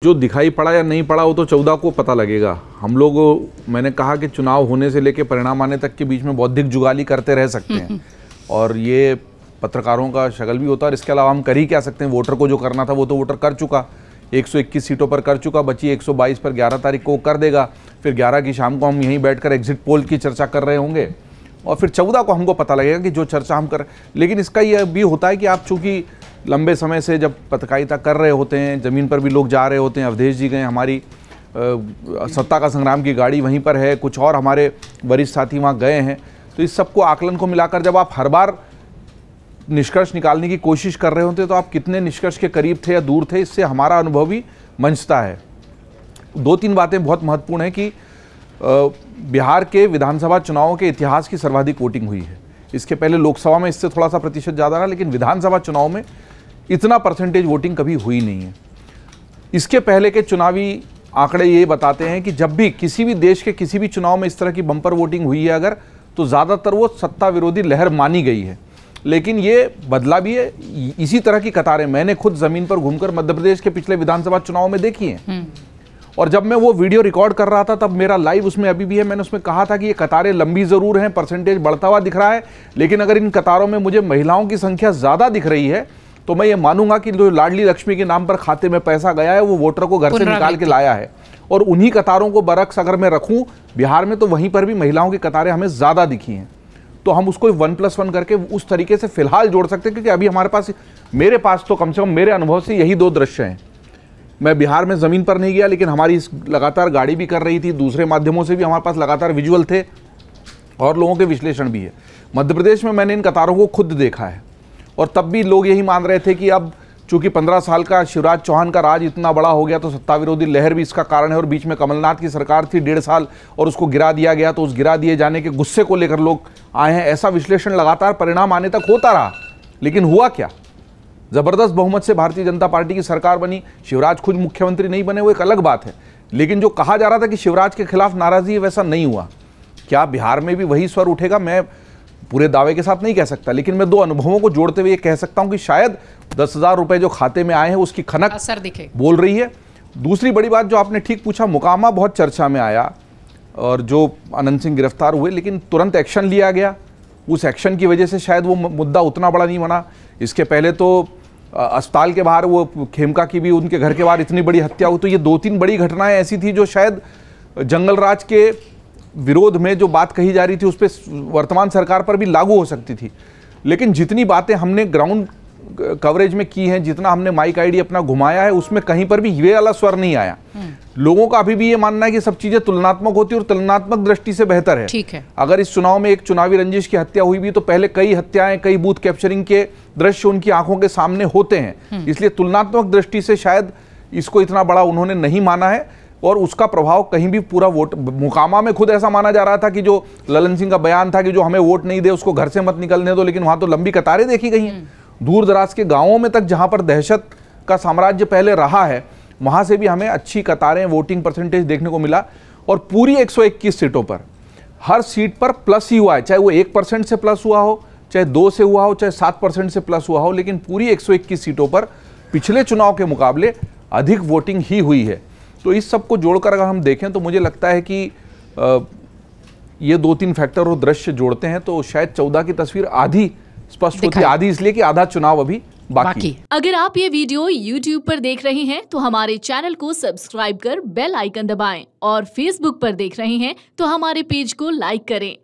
जो दिखाई पड़ा या नहीं पड़ा वो तो 14 को पता लगेगा। हम लोग, मैंने कहा कि चुनाव होने से लेकर परिणाम आने तक के बीच में बौद्धिक जुगाली करते रह सकते हैं और ये पत्रकारों का शगल भी होता है। और इसके अलावा हम कर ही क्या सकते हैं? वोटर को जो करना था वो तो वोटर कर चुका, 121 सीटों पर कर चुका, बची 122 पर 11 तारीख को कर देगा। फिर 11 की शाम को हम यहीं बैठकर एग्जिट पोल की चर्चा कर रहे होंगे और फिर 14 को हमको पता लगेगा कि जो चर्चा हम कर। लेकिन इसका यह भी होता है कि आप चूँकि लंबे समय से जब पत्रकारिता कर रहे होते हैं, ज़मीन पर भी लोग जा रहे होते हैं, अवधेश जी गए, हमारी सत्ता का संग्राम की गाड़ी वहीं पर है, कुछ और हमारे वरिष्ठ साथी वहाँ गए हैं, तो इस सबको आकलन को मिलाकर जब आप हर बार निष्कर्ष निकालने की कोशिश कर रहे होते तो आप कितने निष्कर्ष के करीब थे या दूर थे, इससे हमारा अनुभव भी मंचता है। 2-3 बातें बहुत महत्वपूर्ण हैं कि बिहार के विधानसभा चुनावों के इतिहास की सर्वाधिक वोटिंग हुई है। इसके पहले लोकसभा में इससे थोड़ा सा प्रतिशत ज़्यादा रहा, लेकिन विधानसभा चुनाव में इतना परसेंटेज वोटिंग कभी हुई नहीं है। इसके पहले के चुनावी आंकड़े ये बताते हैं कि जब भी किसी भी देश के किसी भी चुनाव में इस तरह की बम्पर वोटिंग हुई है अगर, तो ज़्यादातर वो सत्ता विरोधी लहर मानी गई है। लेकिन ये बदला भी है। इसी तरह की कतारें मैंने खुद ज़मीन पर घूमकर मध्य प्रदेश के पिछले विधानसभा चुनाव में देखी हैं। और जब मैं वो वीडियो रिकॉर्ड कर रहा था तब मेरा लाइव उसमें अभी भी है, मैंने उसमें कहा था कि ये कतारें लंबी ज़रूर हैं, परसेंटेज बढ़ता हुआ दिख रहा है, लेकिन अगर इन कतारों में मुझे महिलाओं की संख्या ज़्यादा दिख रही है तो मैं ये मानूंगा कि जो लाडली लक्ष्मी के नाम पर खाते में पैसा गया है वो वोटर को घर से निकाल के लाया है। और उन्हीं कतारों को बरक्स अगर मैं रखूं बिहार में तो वहीं पर भी महिलाओं की कतारें हमें ज़्यादा दिखी हैं। तो हम उसको 1+1 करके उस तरीके से फिलहाल जोड़ सकते हैं, क्योंकि अभी हमारे पास, मेरे पास तो कम से कम मेरे अनुभव से यही 2 दृश्य हैं। मैं बिहार में ज़मीन पर नहीं गया, लेकिन हमारी लगातार गाड़ी भी कर रही थी, दूसरे माध्यमों से भी हमारे पास लगातार विजुअल थे और लोगों के विश्लेषण भी है। मध्य प्रदेश में मैंने इन कतारों को खुद देखा है और तब भी लोग यही मान रहे थे कि अब चूंकि 15 साल का शिवराज चौहान का राज इतना बड़ा हो गया तो सत्ता विरोधी लहर भी इसका कारण है। और बीच में कमलनाथ की सरकार थी 1.5 साल और उसको गिरा दिया गया, तो उस गिरा दिए जाने के गुस्से को लेकर लोग आए हैं। ऐसा विश्लेषण लगातार परिणाम आने तक होता रहा, लेकिन हुआ क्या? जबरदस्त बहुमत से भारतीय जनता पार्टी की सरकार बनी। शिवराज खुद मुख्यमंत्री नहीं बने, वो एक अलग बात है, लेकिन जो कहा जा रहा था कि शिवराज के खिलाफ नाराजगी है, वैसा नहीं हुआ। क्या बिहार में भी वही स्वर उठेगा? मैं पूरे दावे के साथ नहीं कह सकता, लेकिन मैं 2 अनुभवों को जोड़ते हुए ये कह सकता हूं कि शायद 10,000 रुपए जो खाते में आए हैं उसकी खनक असर दिखे बोल रही है। दूसरी बड़ी बात जो आपने ठीक पूछा, मुकामा बहुत चर्चा में आया और जो अनंत सिंह गिरफ्तार हुए, लेकिन तुरंत एक्शन लिया गया। उस एक्शन की वजह से शायद वो मुद्दा उतना बड़ा नहीं बना। इसके पहले तो अस्पताल के बाहर वो खेमका की भी उनके घर के बाहर इतनी बड़ी हत्या हुई। तो ये 2-3 बड़ी घटनाएं ऐसी थी जो शायद जंगल राज के विरोध में जो बात कही जा रही थी उस पर वर्तमान सरकार पर भी लागू हो सकती थी। लेकिन जितनी बातें हमने ग्राउंड कवरेज में की हैं, जितना हमने माइक आईडी अपना घुमाया है, उसमें कहीं पर भी ये वाला स्वर नहीं आया। लोगों का अभी भी ये मानना है कि सब चीजें तुलनात्मक होती है और तुलनात्मक दृष्टि से बेहतर है। ठीक है, अगर इस चुनाव में एक चुनावी रंजिश की हत्या हुई भी तो पहले कई हत्याएं, कई बूथ कैप्चरिंग के दृश्य उनकी आंखों के सामने होते हैं। इसलिए तुलनात्मक दृष्टि से शायद इसको इतना बड़ा उन्होंने नहीं माना है और उसका प्रभाव कहीं भी पूरा वोट। मुकामा में खुद ऐसा माना जा रहा था कि जो ललन सिंह का बयान था कि जो हमें वोट नहीं दे उसको घर से मत निकलने दो, लेकिन वहां तो लंबी कतारें देखी गई हैं। दूर दराज के गांवों में तक जहां पर दहशत का साम्राज्य पहले रहा है, वहां से भी हमें अच्छी कतारें, वोटिंग परसेंटेज देखने को मिला। और पूरी 121 सीटों पर हर सीट पर प्लस ही हुआ है, चाहे वो 1% से प्लस हुआ हो, चाहे 2 से हुआ हो, चाहे 7% से प्लस हुआ हो, लेकिन पूरी 121 सीटों पर पिछले चुनाव के मुकाबले अधिक वोटिंग ही हुई है। तो इस सब को जोड़कर अगर हम देखें तो मुझे लगता है कि ये 2-3 फैक्टर और दृश्य जोड़ते हैं तो शायद 14 की तस्वीर आधी स्पष्ट होती है। आधी इसलिए कि आधा चुनाव अभी बाकी। अगर आप ये वीडियो YouTube पर देख रहे हैं तो हमारे चैनल को सब्सक्राइब कर बेल आइकन दबाएं और Facebook पर देख रहे हैं तो हमारे पेज को लाइक करें।